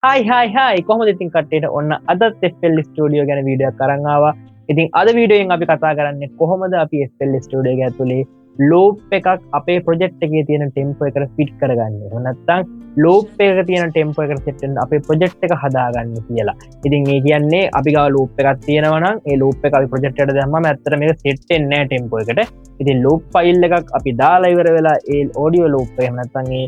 හයි කොහොමද ඉතින් කට්ටියට ඔන්න අදත් FL ස්ටුඩියෝ ගැන වීඩියෝයක් අරන් ආවා. ඉතින් අද වීඩියෝෙන් අපි කතා කරන්නේ කොහොමද අපි FL ස්ටුඩියෝ එක ඇතුලේ ලූප් එකක් අපේ ප්‍රොජෙක්ට් එකේ තියෙන ටෙම්පෝ එකට ෆිට කරගන්නේ. එහෙම නැත්නම් ලූප් එකක තියෙන ටෙම්පෝ එකට සෙට් වෙන්න අපේ ප්‍රොජෙක්ට් එක හදාගන්නේ කියලා. ඉතින් ඒ කියන්නේ අපි ගාව ලූප් එකක් තියෙනවා නම් ඒ ලූප් එක අපි ප්‍රොජෙක්ට් එකට දැම්මම ඇත්තට මේක සෙට් වෙන්නේ නැහැ ටෙම්පෝ එකට. ඉතින් ලූප් ෆයිල් එකක් අපි දාලා ඉවර වෙලා ඒ ඔඩියෝ ලූප් එක එහෙම නැත්නම් ඒ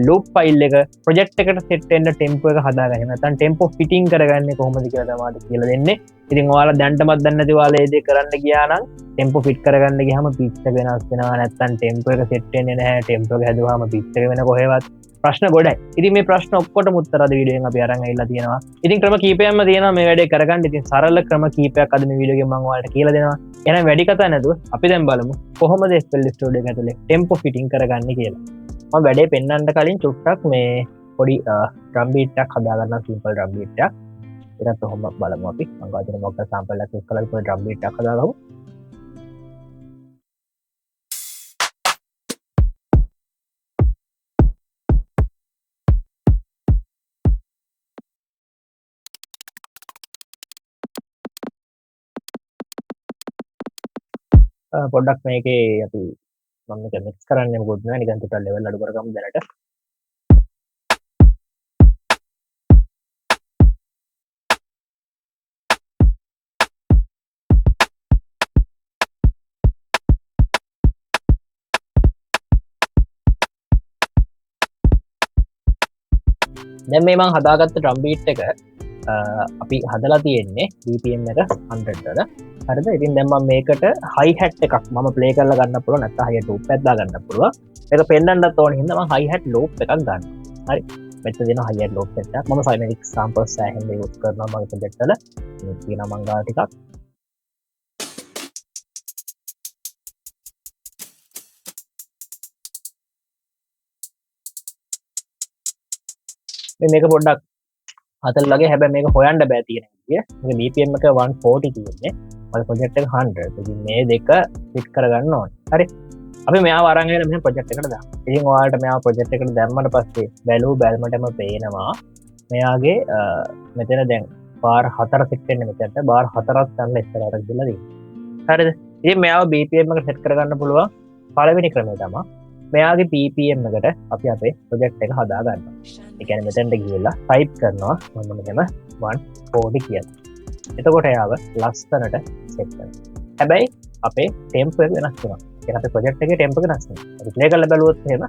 ලූප් ෆයිල් එක ප්‍රොජෙක්ට් එකට සෙට් වෙන්න ටෙම්පෝ එක හදාගන්න. නැත්නම් ටෙම්පෝ ෆිටින් කරගන්නේ කොහොමද කියලා තමයි කියලා දෙන්නේ. ඉතින් ඔයාලා දැන්ටමත් දන්නේ නැති ඔයාලා ඒ දේ කරන්න ගියා නම් ටෙම්පෝ ෆිට කරගන්න ගියාම පිච් එක වෙනස් වෙනවා. නැත්නම් ටෙම්පෝ එක සෙට් වෙන්නේ නැහැ. ටෙම්පෝ එක හැදුවාම පිච් එක වෙන කොහෙවත් ප්‍රශ්න ගොඩයි. ඉතින් මේ ප්‍රශ්න ඔක්කොටම උත්තර අද වීඩියෝෙන් අපි අරන් ඇවිල්ලා තියෙනවා. ඉතින් ක්‍රම කීපයක්ම තියෙනවා මේ වැඩේ කරගන්න. ඉතින් සරල ක්‍රම කීපයක් අද මේ වීඩියෝ එකෙන් මම ඔයාලට කියලා දෙනවා. එහෙනම් වැඩි කතා නැතුව අපි දැන් බලමු කොහොමද FL ස්ටුඩියෝ එක ඇතුලේ ටෙම්පෝ ෆිටින් කරගන්නේ කියලා. මම වැඩේ පෙන්වන්න කලින් චුට්ටක් මේ පොඩි ඩ්‍රම් බීට් එකක් හදාගන්න සිම්පල් ඩ්‍රම් බීට් එකක්. ඒකත් කොහොමද බලමු අපි. මම ගාතන මොකක්ද සැම්පල් එකක් යූස් කරලා පොඩි ඩ්‍රම් බීට් එකක් හදාගමු. පොඩ්ඩක් මේකේ අපි මම මේක මික්ස් කරන්න මොකද නෑ නිකන් ටිකක් ලෙවල් අඩු කරගමු දැනට. දැන් මේ මං හදාගත්ත ඩ්‍රම් බීට් එක අපි හදලා තියෙන්නේ BPM එක 100 වල. හරිද? ඉතින් දැන් මම මේකට හයි හැට් එකක් මම ප්ලේ කරලා ගන්න පුළුවන් නැත්නම් හයි හැට් ලූප් එකක් දා ගන්න පුළුවන්. මේක පෙන්වන්නත් ඕන හින්දා මම හයි හැට් ලූප් එකක් ගන්නවා. හරි. මෙතන දෙන හයි හැට් ලූප් එකක් මම සයිමැටික් සැම්පල්ස් සෑහෙන යූස් කරනවා මගේ ප්‍රොජෙක්ට් වල. මේ තියෙනවා මං ගාව ටිකක්. මේක පොඩ්ඩක් හතල්ලගේ හැබැයි මේක හොයන්න බෑ තියෙන විදිය. මේක BPM එක 140 තියෙන්නේ. මගේ ප්‍රොජෙක්ට් එක 100. ඉතින් මේ දෙක ෆිට කරගන්න ඕනේ. හරි. අපි මෙයාව අරන් ගිහලා මෙහෙම ප්‍රොජෙක්ට් එකට දාමු. ඉතින් ඔයාලට මෙයාව ප්‍රොජෙක්ට් එකට දැම්මට පස්සේ බැලුමටම පේනවා මෙයාගේ මෙතන දැන් බාර් 4 සෙට් වෙන්නේ මෙතනට. බාර් 4ක් ගන්න ඉස්සරහට ගිහලා තියෙනවා. හරිද? ඉතින් මෙයාව BPM එක සෙට් කරගන්න පුළුවන් පළවෙනි ක්‍රමය තමයි මෙයාගේ PPM එකට අපි අපේ ප්‍රොජෙක්ට් එක හදා ගන්නවා. ඒ කියන්නේ මෙතනට ගිහලා ටයිප් කරනවා මම මෙහෙම 140 කියලා. එතකොට එයාව ලස්සනට සෙට් කරනවා. හැබැයි අපේ ටෙම්පෝ එක වෙනස් වෙනවා. ඒක අපේ ප්‍රොජෙක්ට් එකේ ටෙම්පෝ එක වෙනස් වෙනවා. අපි ප්ලේ කරලා බලුවොත් එහෙම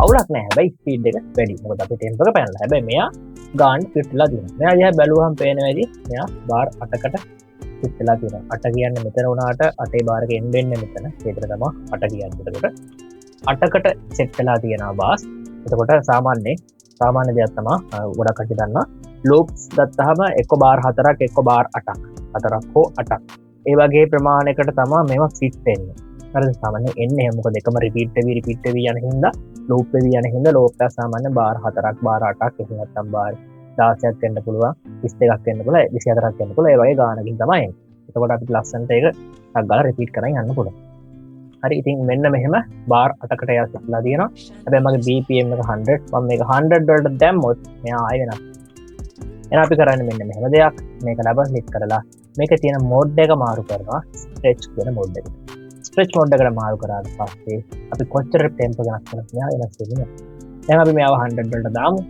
අවුලක් නැහැ. හැබැයි ස්පීඩ් එක වැඩි. මොකද අපේ ටෙම්පෝ එක පැනලා. හැබැයි මෙයා ගාන ෆිට්ලා තියෙනවා. මෙයා දිහා බැලුවහම පේනවා ඇති මෙයා බාර් 8කට ලා තියෙන 8 කියන්න මෙතන වුණාට 8 බාරක එන්න වෙන්නේ මෙතන. ඒකට තමයි 8 කියන්නේ. එතකොට 8කට සෙට් වෙලා තියෙනවා බාස්. එතකොට සාමාන්‍ය දෙයක් තමයි ගොඩක් කටි දන්නවා. ලූප්ස් ගත්තාම එක බාර් 4ක් එක බාර් 8ක් 4ක් හෝ 8ක්. ඒ වගේ ප්‍රමාණයකට තමයි මේවා ෆිට වෙන්නේ. හරිද? සාමාන්‍ය එන්නේ මොකද එකම රිපීට් වෙවි යන හින්දා ලූප් වෙවි යන හින්දා ලූප් එක සාමාන්‍ය බාර් 4ක් බාර් 8ක් එහෙම නැත්නම් බාර් 16ක් වෙන්න පුළුවන් 22ක් වෙන්න පුළුවන් 24ක් වෙන්න පුළුවන් ඒ වගේ ගානකින් තමයි එන්නේ. එතකොට අපිට ලස්සනට ඒක ටක් ගාලා රිපීට් කරගෙන යන්න පුළුවන්. හරි ඉතින් මෙන්න මෙහෙම බාර් 8කට එයා සෙට්ලා තියෙනවා. හැබැයි මගේ BPM එක 100 මම මේක 100 වලට දැම්මොත් මෙයා ආයෙ වෙනස්. එහෙනම් අපි කරන්නේ මෙන්න මෙහෙම දෙයක්. මේක ඩබල් ක්ලික් කරලා මේකේ තියෙන මෝඩ් එක මාරු කරනවා ස්ට්‍රෙච් කියන මෝඩ් එකට. ස්ට්‍රෙච් මෝඩ් එකට මාරු කරාට පස්සේ අපි කොච්චර ටෙම්පෝ වෙනස් කරනවද මෙයා වෙනස් වෙන්නේ. දැන් අපි මෙයාව 100 වලට දාමු.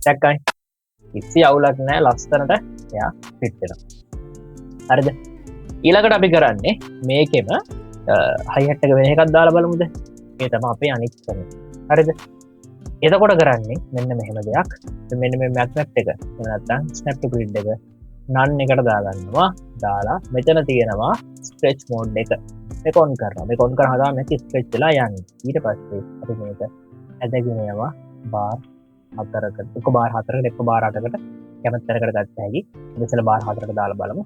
දැක්කයි කිසි අවුලක් නැහැ ලස්සනට එයා ෆිට වෙනවා. හරිද? ඊළඟට අපි කරන්නේ මේකෙම හයි හැට් එක වෙන එකක් දාලා බලමුද? ඒ තමයි අපේ අනිත් ක්‍රමය. හරිද? එතකොට කරන්නේ මෙන්න මෙහෙම දෙයක්. මෙන්න මේ මැග්නට් එක නැත්නම් ස්නැප් ටු ග්‍රිඩ් එක නන් එකට දාගන්නවා. දාලා මෙතන තියෙනවා ස්ට්‍රෙච් මෝඩ් එක. මේක ඔන් කරනවා. මේක ඔන් කරලා හදාම මේක ස්ට්‍රෙච් වෙලා යන්නේ. ඊට පස්සේ අපි මේක ඇදගෙන යනවා බාර් 4කට එක බාර් 4කට එක බාර් 8කට කැමති තැනකට ගත්ත හැකි. ඉතින් බාර් 4කට දාලා බලමු.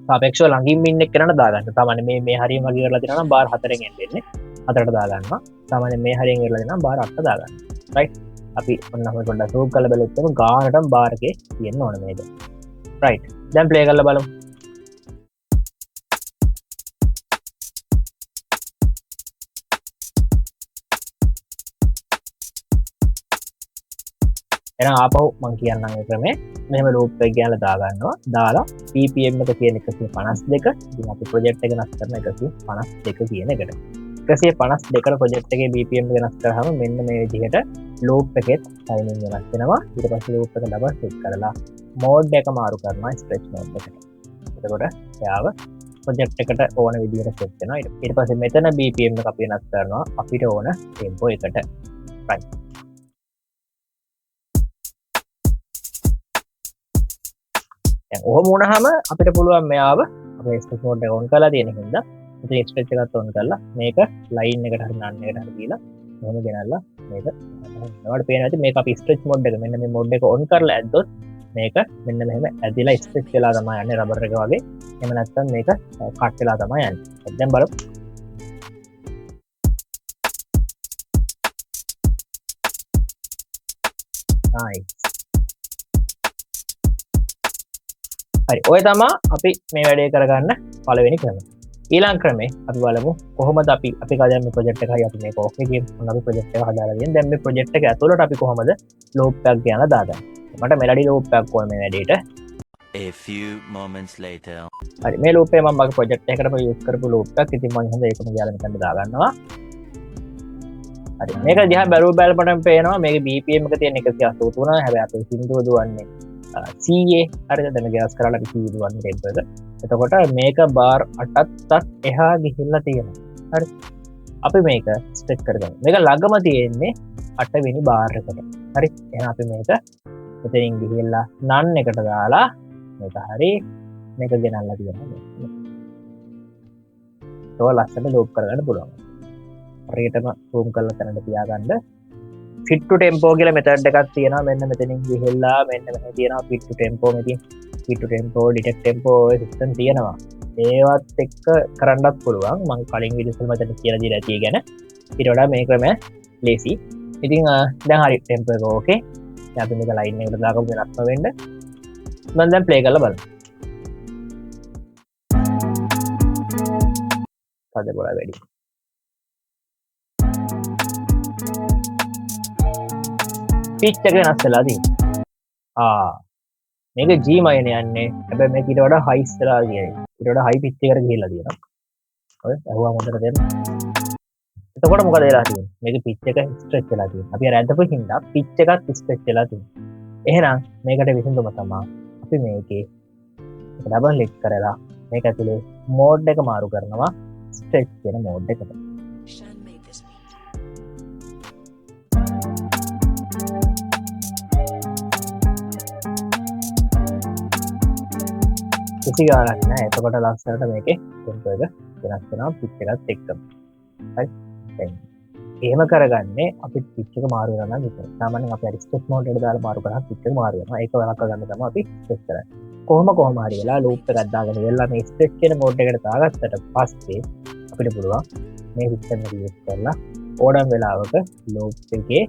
සාපේක්ෂව ළඟින් ඉන්න එක්කනට දාගන්න. සාමාන්‍ය මේ හරියම වගේ කරලා තියෙනවා නම් බාර් 4ෙන් එන්නේ. අතරට දාගන්නවා සාමාන්‍යයෙන් මේ හරියෙන් ඉරලා දෙනවා බාර 8 දාගන්න රයිට් අපි ඔන්න අපි පොඩ්ඩක් zoom කරලා බලුවොත් ගානටම බාර එකේ තියෙන්න ඕන මේක රයිට් දැන් ප්ලේ කරලා බලමු එහෙනම් ආපහු මම කියන්නම් ඒ ක්‍රමේ මෙහෙම ලූප් එක ගිහලා දාගන්නවා දාලා ppm එක තියෙන 152 ඉතින් අපි ප්‍රොජෙක්ට් එක වෙනස් කරන 152 කියන එකට 152කට ප්‍රොජෙක්ට් එකේ bpm එක වෙනස් කරාම මෙන්න මේ විදිහට ලූප් එකෙත් ටයිමින් වෙනස් වෙනවා ඊට පස්සේ ලූප් එක ඩබල් ක්ලික් කරලා මෝඩ් එක මාරු කරනවා ස්ට්‍රෙච් මෝඩ් එකට එතකොට එයාව ප්‍රොජෙක්ට් එකට ඕන විදිහට සෙට් වෙනවා ඊට පස්සේ මෙතන bpm එක අපි වෙනස් කරනවා අපිට ඕන ටෙම්පෝ එකට right ඔහොම වුණාම අපිට පුළුවන් මෙයාව අපේ ස්ට්‍රෙච් මෝඩ් එක ඔන් කරලා තියෙන හින්දා ඉතින් ස්ට්‍රෙච් එකත් ඔන් කරලා මේක ලයින් එකට හරි නන් එකට හරි දීලා මෙහෙම ගෙනල්ලා මේක ඔයාලට පේනවා ඉතින් මේක අපි ස්ට්‍රෙච් මෝඩ් එක මෙන්න මේ මෝඩ් එක ඔන් කරලා ඇද්දොත් මේක මෙන්න මෙහෙම ඇදිලා ස්ට්‍රෙච් වෙලා තමයි යන්නේ රබර් එක වගේ එහෙම නැත්නම් මේක කට් වෙලා තමයි යන්නේ දැන් බලමු nice හරි ඔය තමා අපි මේ වැඩේ කරගන්න පළවෙනි ක්‍රමය ඊළඟ ක්‍රමේ අපි බලමු කොහොමද අපි කලින් මේ ප්‍රොජෙක්ට් එක හරි අපි මේක ඕකේ කියමු අපි ප්‍රොජෙක්ට් එක හදාලා තියෙන දැන් මේ ප්‍රොජෙක්ට් එක ඇතුළට අපි කොහොමද ලූප් එකක් ගියලා දාගන්නේ මට මෙලඩි ලූප් එකක් ඕන මේ වැඩේට a few moments later හරි මේ ලූප් එක මම මගේ ප්‍රොජෙක්ට් එකකටම යූස් කරපු ලූප් එකක් ඉතින් මම හොඳ ඒකම ගියලා මෙතන දාගන්නවා හරි මේක දිහා බලපටම පේනවා මේකේ bpm එක තියෙන 183 හැබැයි අපේ සින්දුව දුවන්නේ CA හරිද දැන් ගෑස් කරලා අපි CA දුවන්නේ ටෙම්පර් එක. එතකොට මේක බාර් 8ක් එහා ගිහිල්ලා තියෙනවා. හරි. අපි මේක ස්ට්‍රෙච් කරගමු. මේක ළඟම තියෙන්නේ 8 වෙනි බාර් එකට. හරි. එහෙනම් අපි මේක මෙතනින් ගිහිල්ලා නන් එකට දාලා මේක හරි මේක ගෙනල්ලා තියෙනවා. ඒක ලස්සනට ලූප් කරගන්න පුළුවන්. හරියටම zoom කරලා තැනට තියාගන්න. fit to tempo කියලා method එකක් තියෙනවා මෙන්න මෙතනින් ගිහිල්ලා මෙන්න මෙහෙ තියෙනවා fit to tempo මෙතින් fit to tempo detect tempo ඔය සිස්ටම් තියෙනවා ඒවත් එක්ක කරන්නත් පුළුවන් මම කලින් වීඩියෝස් වල මතක කියලා දීලා ඇති ගැන ඊට වඩා මේ ක්‍රමය ලේසි ඉතින් දැන් හරි tempo එක ඕකේ දැන් අපි මේක ලයින් එකට දාගමු වෙනස්ම වෙන්න මම දැන් ප්ලේ කරලා බලමු පද බෝලා වැඩි පිච් එක වෙනස් වෙලා තියෙනවා මේක G මයින යන්නේ හැබැයි මේක ඊට වඩා හයි ඉස්සරහා ගියයි ඊට වඩා හයි පිච් එකකට ගිහිල්ලා තියෙනවා ඔය ඇහුවා මොකටද දෙන්නේ එතකොට මොකද වෙලා තියෙන්නේ මේක පිච් එක ස්ට්‍රෙච් වෙලා තියෙනවා අපි අර ඇදපු හින්දා පිච් එකත් ස්ට්‍රෙච් වෙලා තියෙනවා එහෙනම් මේකට විසඳුම තමයි අපි මේකේ ඩබල් ක්ලික් කරලා මේක ඇතුලේ මෝඩ් එක මාරු කරනවා ස්ට්‍රෙච් කියන මෝඩ් එකට කිසි ගානක් නැහැ එතකොට ලස්සනට මේකේ ටෙම්පර් එක වෙනස් වෙනවා පිච් එකත් එක්කම හරි දැන් එහෙම කරගන්නේ අපි පිච් එක මාරු කරනවා නම් විතරයි සාමාන්‍යයෙන් අපි ස්ට්‍රෙච් මෝඩ් එකට දාලා මාරු කරා පිච් එක මාරු වෙනවා ඒක වලක්ව ගන්න තමයි අපි ස්ට්‍රෙච් කරන්නේ කොහොම හරි වෙලා ලූප් එකක් දාගෙන ඉවරලා මේ ස්ට්‍රෙච් කියන මෝඩ් එකට දාගත්තට පස්සේ අපිට පුළුවන් මේ සිස්ටම් එක යූස් කරලා ඕඩම් වෙලාවක ලූප් එකේ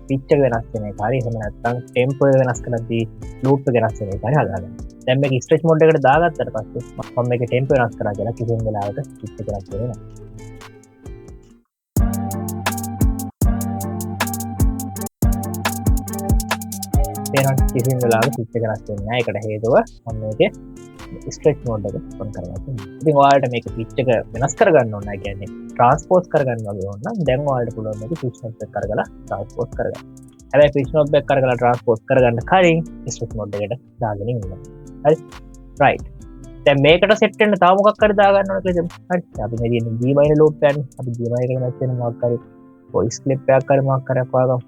පිච් එක වෙනස් වෙන එක හරි එහෙම නැත්නම් ටෙම්පෝ එක වෙනස් කරද්දී ලූප් එක වෙනස් වෙන එක හරි හදාගන්න දැන් මේක ස්ට්‍රෙච් මෝඩ් එකට දාගත්තට පස්සේ මම මේක ටෙම්පෝ වෙනස් කරා කියලා කිසිම වෙලාවක පිච් එක වෙනස් වෙන්නේ නැහැ එහෙනම් කිසිම වෙලාවක පිච් එක වෙනස් වෙන්නේ නැහැ ඒකට හේතුව මම මේකේ ස්ට්‍රෙච් මෝඩ් එක ඔන් කරලා තියෙනවා ඉතින් ඔයාලට මේක පිච් එක වෙනස් කරගන්න ඕන නැහැ කියන්නේ ට්‍රාන්ස්පෝස් කරගන්න වගේ ඕන නම් දැන් ඔයාලට පුළුවන් මේක පිච් නෝබ් එක කරගලා ට්‍රාන්ස්පෝස් කරගන්න හැබැයි පිච් නෝබ් එක කරගලා ට්‍රාන්ස්පෝස් කරගන්න කලින් ස්ට්‍රෙච් මෝඩ් එකට දාගෙන ඉන්න හරි රයිට් දැන් මේකට සෙට් වෙන්න තව මොකක් හරි දාගන්න ඕන කියලා හරි අපි මේ තියෙන G minor loop යන්නේ අපි G minor එක නැත්නම් මොකක් හරි voice clip එකක් හරි මොකක් හරි පාගමු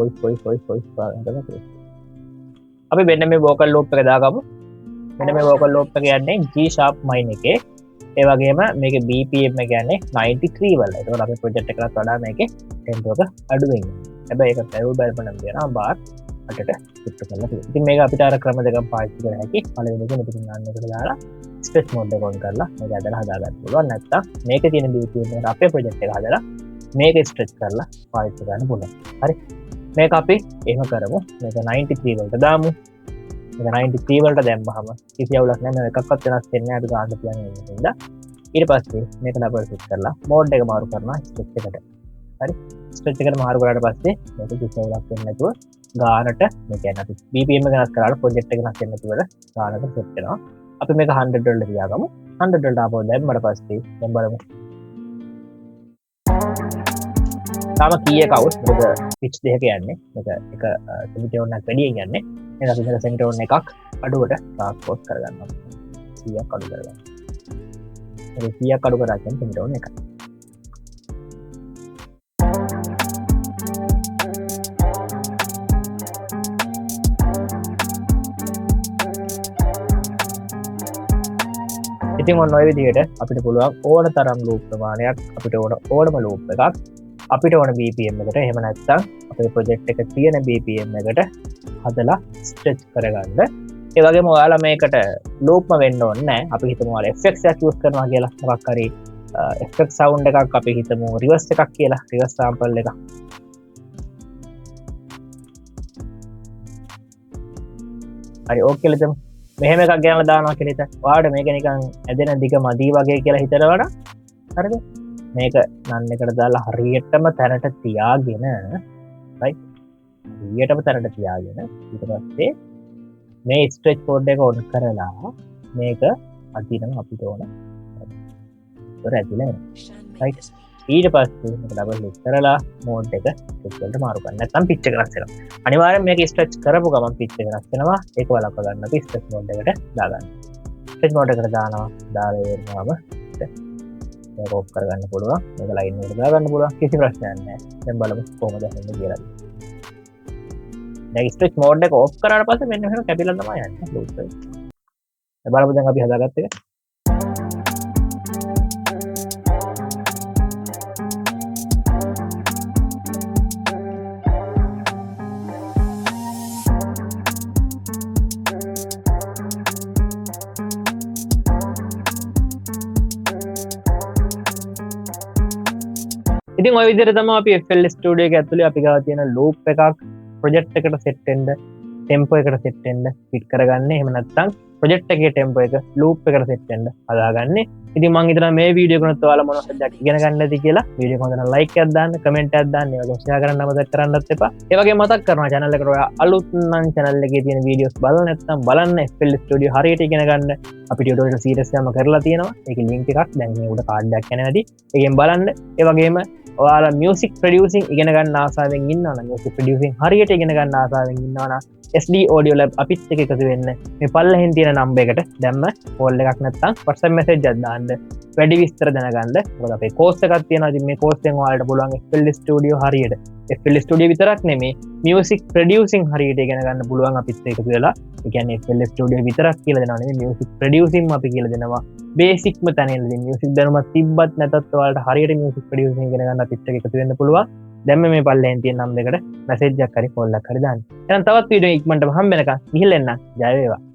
voice පාගන්න අපි මෙන්න මේ vocal loop එක දාගමු මෙන්න මේ vocal loop එක යන්නේ G sharp minor එකේ ඒ වගේම මේකේ BPM එක යන්නේ 93 වල. ඒකෝට අපි ප්‍රොජෙක්ට් එකකට වඩා මේකේ ටෙම්පෝ එක අඩු වෙනවා. හැබැයි ඒක ටෙබල් බලපනම් දෙනවා බාර් අටට සෙට් කරලා තියෙනවා. ඉතින් මේක අපිට අර ක්‍රම දෙකක් පාවිච්චි කරලා හැකි. පළවෙනි එක මෙතන ගන්න එකට දාලා ස්ට්‍රෙච් මෝඩ් එක ඔන් කරලා මේක ඇදලා හදාගන්න පුළුවන්. නැත්නම් මේකේ තියෙන BPM එකට අපේ ප්‍රොජෙක්ට් එක හදලා මේක ස්ට්‍රෙච් කරලා පාවිච්චි කරන්න පුළුවන්. හරි. මේක අපි එහෙම කරමු. මේක 93 වලට දාමු. මේක 93 වලට දැම්මහම කිසි අවුලක් නැහැ. මේක එකක්වත් වෙනස් වෙන්නේ නැහැ. අපි ගන්න plan එකේ ඉඳලා ඊට පස්සේ මේක ඩබල් ක්ලික් කරලා මෝඩ් එක මාරු කරනවා ස්ට්‍රෙච් එකට. හරි. ස්ට්‍රෙච් එකට මාරු කරාට පස්සේ මේක කිසි අවුලක් වෙන්නේ නැතුව ගානට මේ කියන්නේ අපි BPM එක වෙනස් කරාට ප්‍රොජෙක්ට් එක වෙනස් වෙන්නේ නැතුව ගානට සෙට් වෙනවා. අපි මේක 100 වලට තියාගමු. 100 වලට ආපහු දැම්මට පස්සේ දැන් බලමු. තාම කීයක අවුත් මොකද පිච් දෙකක යන්නේ. මේක එක සෙමිටෝන් එකක් වැඩියෙන් යන්නේ. එහෙනම් අපි මේක සෙමිටෝන් එකක් අඩුවට ට්‍රාන්ස්පෝට් කරගන්නවා. 100ක් අඩු කරගන්නවා. මේක 100ක් අඩු කරා කියන්නේ සෙමිටෝන් එකක්. ඉතින් ඔන්න ඔය විදිහට අපිට පුළුවන් ඕන තරම් ලූප් ප්‍රමාණයක් අපිට ඕනම ලූප් එකක් අපිට ඕන BPM එකට එහෙම නැත්නම් අපේ ප්‍රොජෙක්ට් එක තියෙන BPM එකට හදලා ස්ට්‍රෙච් කරගන්න. ඒ වගේම ඔයාලා මේකට ලූප්ම වෙන්න ඕනේ නැහැ. අපි හිතමු ඔයාලා effects එකක් යූස් කරනවා කියලා. මොකක් හරි effect sound එකක් අපි හිතමු reverse එකක් කියලා. reverse sample එකක්. හරි ඕක කියලා හිතමු. මෙහෙම එකක් ගෙනලා දානවා කියලා හිතන්න. ඔයාලට මේක නිකන් ඇදෙන දිග මදි වගේ කියලා හිතනවනම් හරිද? මේක නන් එකට දාලා හරියටම තැනට තියාගෙන right හරියටම තැනට තියාගෙන ඊට පස්සේ මේ ස්ට්‍රෙච් කෝඩ් එක ඔන් කරලා මේක අදිනම අපිට ඕන ඒතර ඇදිලා එනවා right ඊට පස්සේ මේක ඩබල් ක්ලික් කරලා මෝඩ් එක ස්ට්‍රෙච් වලට මාරු කරන්න. නැත්නම් පිච් එක වෙනස් වෙනවා. අනිවාර්යෙන් මේක ස්ට්‍රෙච් කරපු ගමන් පිච් එක වෙනස් වෙනවා. ඒක වලක්ව ගන්න අපි ස්ට්‍රෙච් මෝඩ් එකට දාගන්න. ස්ට්‍රෙච් මෝඩ් එකට දානවා. දාලා ඉවරනවාම මේක ඔෆ් කරගන්න පුළුවන්. මේක ලයින් එකට දාගන්න පුළුවන්. කිසි ප්‍රශ්නයක් නැහැ. දැන් බලමු කොහොමද වෙන්නේ කියලා. දැන් ස්ට්‍රෙච් මෝඩ් එක ඔෆ් කරාට පස්සේ මෙන්න මෙහෙම කැපිලා තමයි යන්නේ ලූප් එක. දැන් බලමු දැන් අපි හදාගත්ත එක. ඉතින් ඔය විදිහට තමයි අපි FL Studio එක ඇතුලේ අපි ගාව තියෙන loop එකක් project එකට set වෙන්න tempo එකට set වෙන්න fit කරගන්නේ. එහෙම නැත්නම් project එකේ tempo එක loop එකට set වෙන්න හදාගන්නේ. ඉතින් මම හිතනවා මේ වීඩියෝ එකනොත් ඔයාලා මොනවද දෙයක් ඉගෙන ගන්න ඇති කියලා. වීඩියෝ එක හොඳ නම් like එකක් දාන්න, comment එකක් දාන්න, ඒ වගේම share කරන්න අමතක කරන්නත් එපා. ඒ වගේම මතක් කරනවා channel එකට ඔයා අලුත් නම් channel එකේ තියෙන videos බලලා නැත්නම් බලන්න FL Studio හරියට ඉගෙන ගන්න. අපි tutorial series එකම කරලා තියෙනවා. ඒකේ link එකක් දැන් මේ උඩ card එකක් යනවා ඇති. ඒකෙන් බලන්න. ඒ වගේම ඔයාලා music producing ඉගෙන ගන්න ආසාවෙන් ඉන්නවනම් music producing හරියට ඉගෙන ගන්න ආසාවෙන් ඉන්නවනම් SD Audio Lab අපිත් එක්ක එකතු වෙන්න මේ පල්ලෙහෙන් තියෙන නම්බර් එකට දැම්ම කෝල් එකක් නැත්නම් WhatsApp message එකක් දාන්න වැඩි විස්තර දැනගන්න. මොකද අපේ course එකක් තියෙනවා. ඉතින් මේ course එකෙන් ඔයාලට පුළුවන් FL Studio හරියට FL Studio විතරක් නෙමෙයි music producing හරියට ඉගෙන ගන්න පුළුවන් අපිත් එක්ක එකතු වෙලා. ඒ කියන්නේ FL Studio විතරක් කියලා දෙනවා නෙමෙයි music producing අපි කියලා දෙනවා. බේසික්ම තැනින්දී මියුසික් දැනුමක් තිබ්බත් නැතත් ඔයාලට හරියට මියුසික් ප්‍රොඩියුසින් ඉගෙන ගන්න අපිත් එක්ක එකතු වෙන්න පුළුවන්. දැන් මේ පල්ලෙන් තියෙන නම් දෙකට මැසේජ් එකක් හරි කෝල් එකක් හරි දාන්න. එහෙනම් තවත් වීඩියෝ ඉක්මනටම හම්බ වෙනකන් ගිහින් එන්න. ජය වේවා.